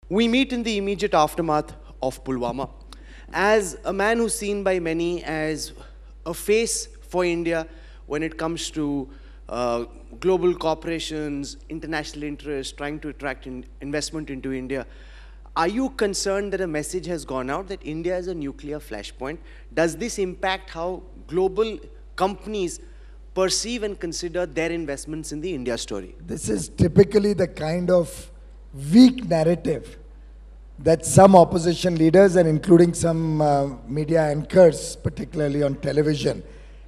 We meet in the immediate aftermath of Pulwama. As a man who's seen by many as a face for India when it comes to global corporations, international interests, trying to attract investment into India, are you concerned that a message has gone out that India is a nuclear flashpoint? Does this impact how global companies perceive and consider their investments in the India story? This is typically the kind of weak narrative that some opposition leaders and including some media anchors, particularly on television,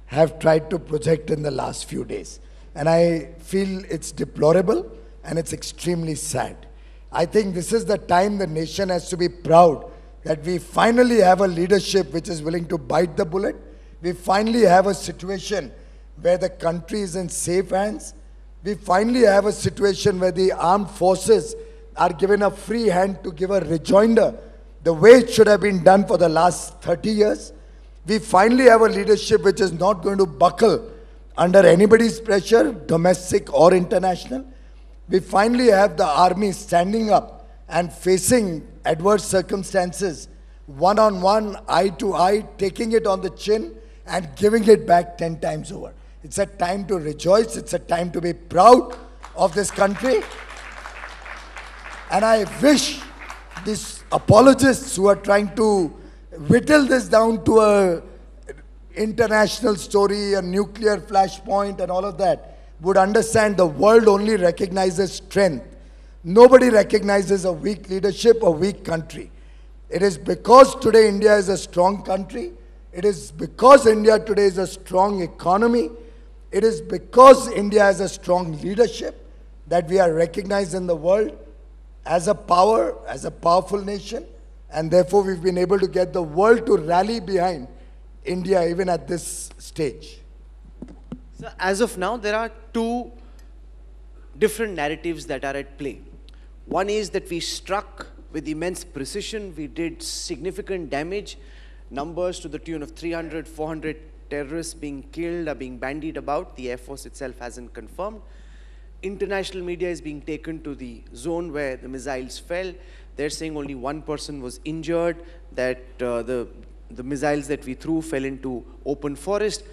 have tried to project in the last few days. And I feel it's deplorable and it's extremely sad. I think this is the time the nation has to be proud that we finally have a leadership which is willing to bite the bullet. We finally have a situation where the country is in safe hands. We finally have a situation where the armed forces are given a free hand to give a rejoinder the way it should have been done for the last 30 years. We finally have a leadership which is not going to buckle under anybody's pressure, domestic or international. We finally have the army standing up and facing adverse circumstances, one-on-one, eye-to-eye, taking it on the chin and giving it back 10 times over. It's a time to rejoice. It's a time to be proud of this country. And I wish these apologists who are trying to whittle this down to a international story, a nuclear flashpoint and all of that, would understand the world only recognizes strength. Nobody recognizes a weak leadership, a weak country. It is because today India is a strong country. It is because India today is a strong economy. It is because India has a strong leadership that we are recognized in the world as a power, as a powerful nation, and therefore we've been able to get the world to rally behind India even at this stage. So as of now, there are two different narratives that are at play. One is that we struck with immense precision, we did significant damage, numbers to the tune of 300, 400 terrorists being killed are being bandied about. The Air Force itself hasn't confirmed. International media is being taken to the zone where the missiles fell. They're saying only one person was injured, that the missiles that we threw fell into open forest.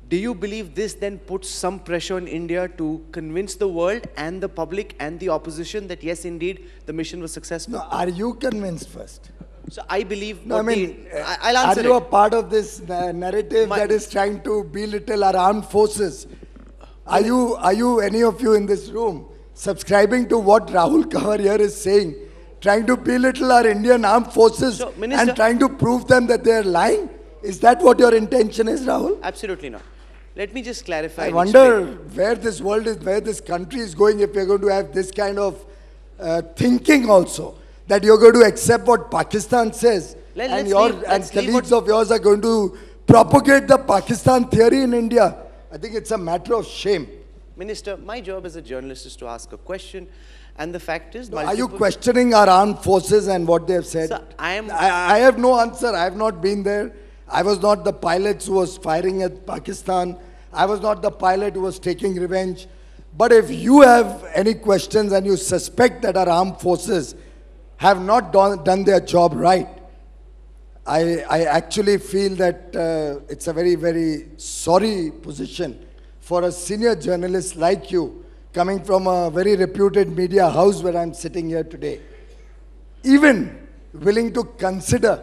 Do you believe this then puts some pressure on India to convince the world and the public and the opposition that yes, indeed, the mission was successful? No, are you convinced first? So I believe... No, I mean, I'll answer are you a part of this narrative that is trying to belittle our armed forces? Are you, any of you in this room, subscribing to what Rahul Kanwar here is saying, trying to belittle our Indian armed forces and trying to prove them that they are lying? Is that what your intention is, Rahul? Absolutely not. Let me just clarify. I wonder where this world is, where this country is going if we're going to have this kind of thinking also. That you're going to accept what Pakistan says and colleagues of yours are going to propagate the Pakistan theory in India. I think it's a matter of shame. Minister, my job as a journalist is to ask a question, and the fact is... Are you questioning our armed forces and what they have said? Sir, I have no answer. I have not been there. I was not the pilot who was firing at Pakistan. I was not the pilot who was taking revenge. But if you have any questions and you suspect that our armed forces have not done their job right, I actually feel that it's a very, very sorry position for a senior journalist like you, coming from a very reputed media house where I'm sitting here today, even willing to consider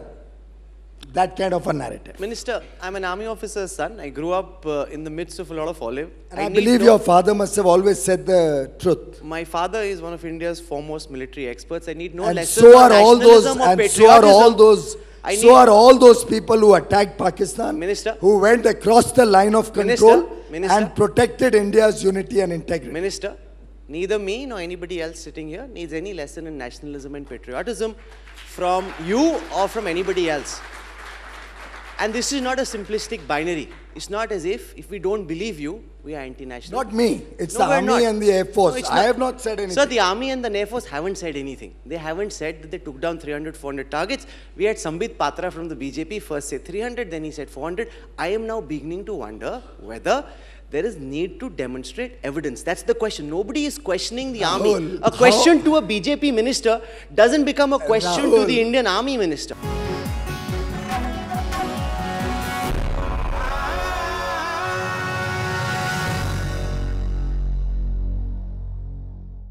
that kind of a narrative. Minister, I'm an army officer's son. I grew up in the midst of a lot of olive. And I believe your father must have always said the truth. My father is one of India's foremost military experts. I need no and lesson so on are all those, nationalism or and patriotism. so are all those people who attacked Pakistan, Minister, who went across the line of control and protected India's unity and integrity. Minister, neither me nor anybody else sitting here needs any lesson in nationalism and patriotism from you or from anybody else. And this is not a simplistic binary. It's not as if we don't believe you, we are anti-national. Not me. It's the Army and the Air Force. No, I have not said anything. Sir, the Army and the Air Force haven't said anything. They haven't said that they took down 300, 400 targets. We had Sambit Patra from the BJP first say 300, then he said 400. I am now beginning to wonder whether there is need to demonstrate evidence. That's the question. Nobody is questioning the Rahul, army. A question to a BJP minister doesn't become a question to Rahul. the Indian Army minister.